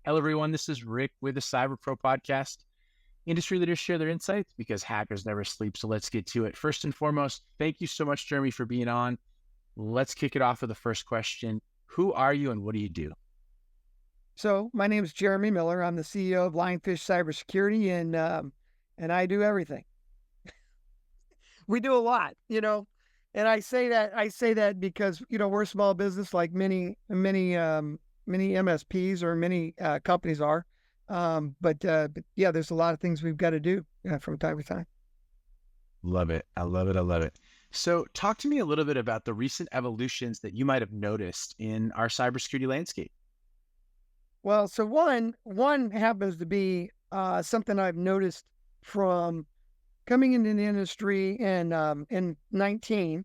Hello, everyone. This is Rick with the Cyber Pro podcast. Industry leaders share their insights because hackers never sleep. So let's get to it. First and foremost, thank you so much, Jeremy, for being on. Let's kick it off with the first question. Who are you and what do you do? So my name is Jeremy Miller. I'm the CEO of Lionfish Cybersecurity, and I do everything. We do a lot, and I say that because we're a small business, like many MSPs or many companies are. But yeah, there's a lot of things we've got to do from time to time. Love it. I love it. I love it. So, talk to me a little bit about the recent evolutions that you might have noticed in our cybersecurity landscape. Well, so one happens to be something I've noticed from coming into the industry in 19.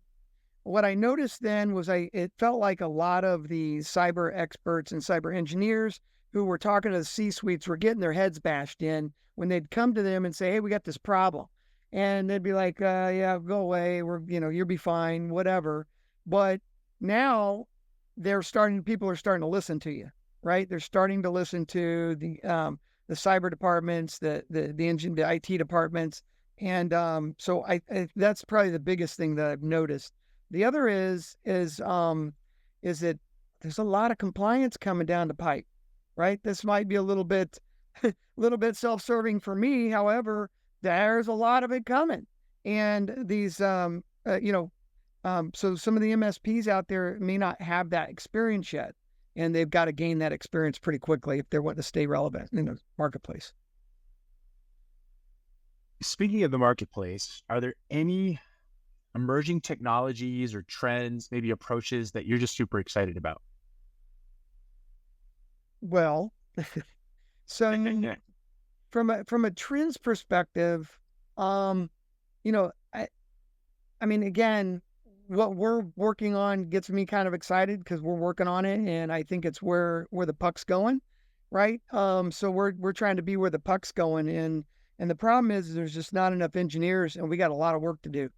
What I noticed then was it felt like a lot of the cyber experts and cyber engineers who were talking to the C-suites were getting their heads bashed in when they'd come to them and say, "Hey, we got this problem," and they'd be like, "Yeah, go away. You'll be fine, whatever." But now people are starting to listen to you, right? They're starting to listen to the cyber departments, the IT departments, and so I that's probably the biggest thing that I've noticed. The other is that there's a lot of compliance coming down the pipe, right? This might be a little bit little bit self-serving for me. However, there's a lot of it coming. And so some of the MSPs out there may not have that experience yet, and they've got to gain that experience pretty quickly if they're wanting to stay relevant in the marketplace. Speaking of the marketplace, are there any emerging technologies or trends, maybe approaches that you're just super excited about? Well, so from a trends perspective, um, you know, I mean, again, what we're working on gets me kind of excited because we're working on it, and I think it's where the puck's going, right? So we're trying to be where the puck's going, and the problem is there's just not enough engineers, and we got a lot of work to do.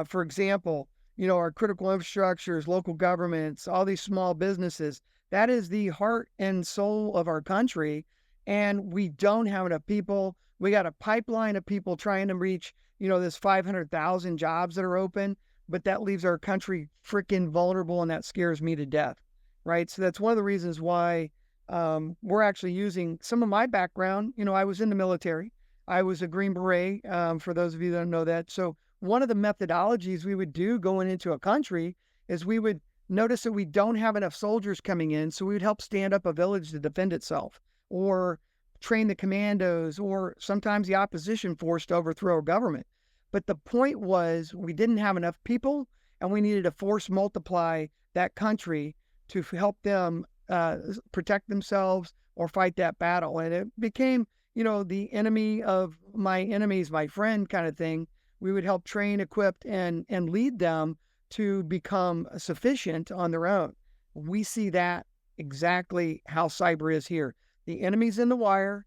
For example, our critical infrastructures, local governments, all these small businesses, that is the heart and soul of our country, and we don't have enough people. We got a pipeline of people trying to reach this 500,000 jobs that are open, but that leaves our country freaking vulnerable, and that scares me to death, right? So that's one of the reasons why we're actually using some of my background. I was in the military. I was a Green Beret, for those of you that don't know that. So one of the methodologies we would do going into a country is we would notice that we don't have enough soldiers coming in, so we would help stand up a village to defend itself, or train the commandos, or sometimes the opposition force to overthrow a government. But the point was we didn't have enough people, and we needed to force multiply that country to help them protect themselves or fight that battle. And it became, the enemy of my enemies, my friend kind of thing. We would help train, equip, and lead them to become sufficient on their own. We see that exactly how cyber is here. The enemy's in the wire.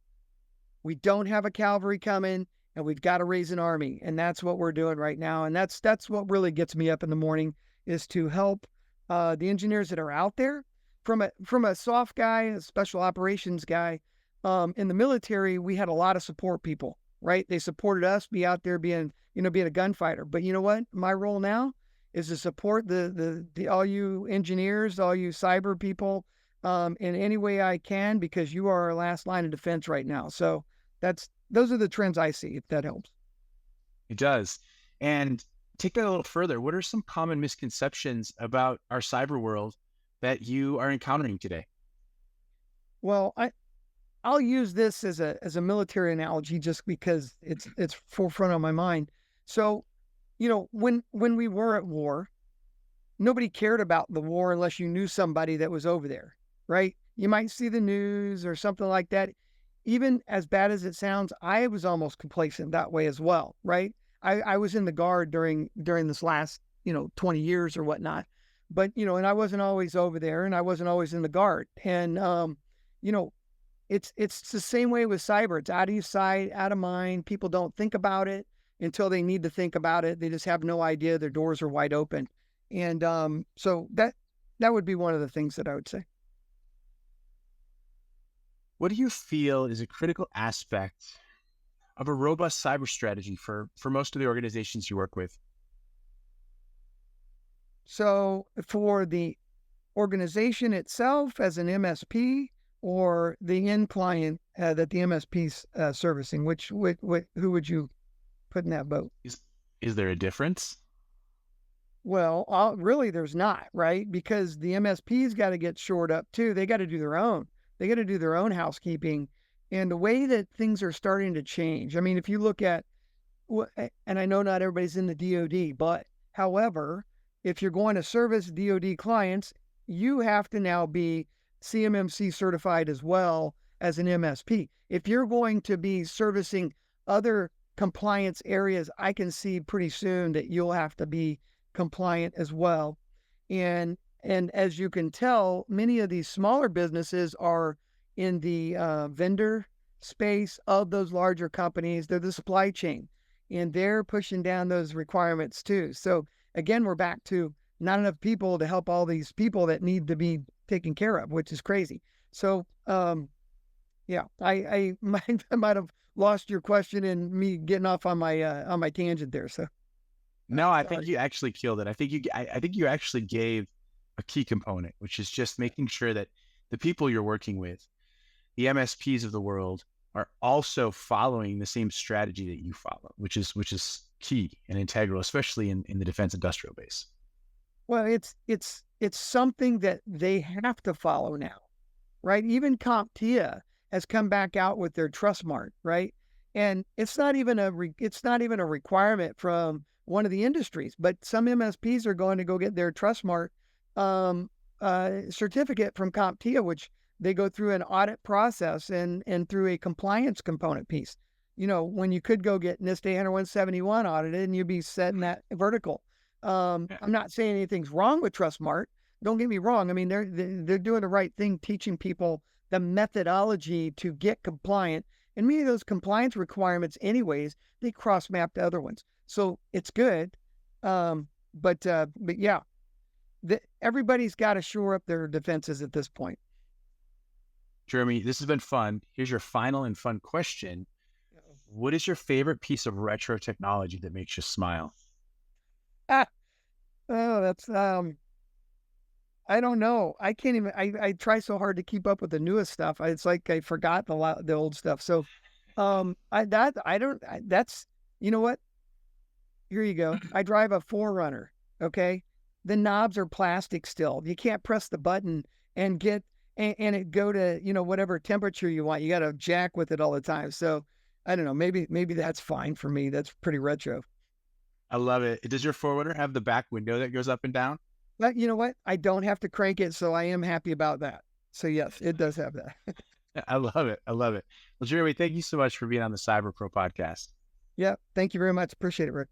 We don't have a cavalry coming, and we've got to raise an army. And that's what we're doing right now. And that's what really gets me up in the morning, is to help the engineers that are out there. From a soft guy, a special operations guy, in the military, we had a lot of support people, right? They supported us, be out there being a gunfighter. But you know what? My role now is to support the all you engineers, all you cyber people, in any way I can, because you are our last line of defense right now. So those are the trends I see, if that helps. It does. And take that a little further. What are some common misconceptions about our cyber world that you are encountering today? Well, I'll use this as a military analogy just because it's forefront of my mind. So, when we were at war, nobody cared about the war unless you knew somebody that was over there, right? You might see the news or something like that. Even as bad as it sounds, I was almost complacent that way as well, right? I was in the guard during this last, 20 years or whatnot. But, and I wasn't always over there, and I wasn't always in the guard. And you know, it's the same way with cyber. It's out of your sight, out of mind. People don't think about it until they need to think about it. They just have no idea their doors are wide open. And so that would be one of the things that I would say. What do you feel is a critical aspect of a robust cyber strategy for most of the organizations you work with? So for the organization itself as an MSP or the end client that the MSP's servicing, who would you put in that boat? Is there a difference? Well, really, there's not, right? Because the MSP's got to get shored up too. They got to do their own. They got to do their own housekeeping. And the way that things are starting to change. I mean, if you look at, and I know not everybody's in the DoD, but however, if you're going to service DoD clients, you have to now be CMMC certified as well as an MSP. If you're going to be servicing other compliance areas, I can see pretty soon that you'll have to be compliant as well. And as you can tell, many of these smaller businesses are in the vendor space of those larger companies. They're the supply chain, and they're pushing down those requirements too. So again, we're back to not enough people to help all these people that need to be taken care of, which is crazy. So yeah, I might have lost your question and me getting off on my tangent there. So No, I think sorry. you actually killed it. I think you actually gave a key component, which is just making sure that the people you're working with, the MSPs of the world, are also following the same strategy that you follow, which is key and integral, especially in the defense industrial base. Well, it's something that they have to follow now, right? Even CompTIA has come back out with their Trust Mart, right? And it's not even a requirement from one of the industries, but some MSPs are going to go get their Trust Mart certificate from CompTIA, which they go through an audit process and through a compliance component piece. You know, when you could go get NIST 171 audited and you'd be set in that vertical. Yeah. I'm not saying anything's wrong with TrustMart. Don't get me wrong. I mean, they're doing the right thing, teaching people the methodology to get compliant. And many of those compliance requirements, anyways, they cross map to other ones. So it's good. But yeah, everybody's got to shore up their defenses at this point. Jeremy, this has been fun. Here's your final and fun question. What is your favorite piece of retro technology that makes you smile? Ah, oh, that's I don't know. I can't even. I try so hard to keep up with the newest stuff. It's like I forgot the old stuff. So, I don't. That's you know what? Here you go. I drive a Forerunner. Okay, the knobs are plastic still. You can't press the button and get and it go to whatever temperature you want. You got to jack with it all the time. So I don't know. Maybe that's fine for me. That's pretty retro. I love it. Does your Forerunner have the back window that goes up and down? But you know what? I don't have to crank it, so I am happy about that. So yes, it does have that. I love it. I love it. Well, Jeremy, thank you so much for being on the Cyber Pro podcast. Yeah. Thank you very much. Appreciate it, Rick.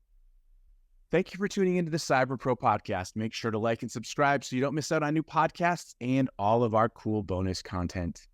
Thank you for tuning into the Cyber Pro podcast. Make sure to like and subscribe so you don't miss out on new podcasts and all of our cool bonus content.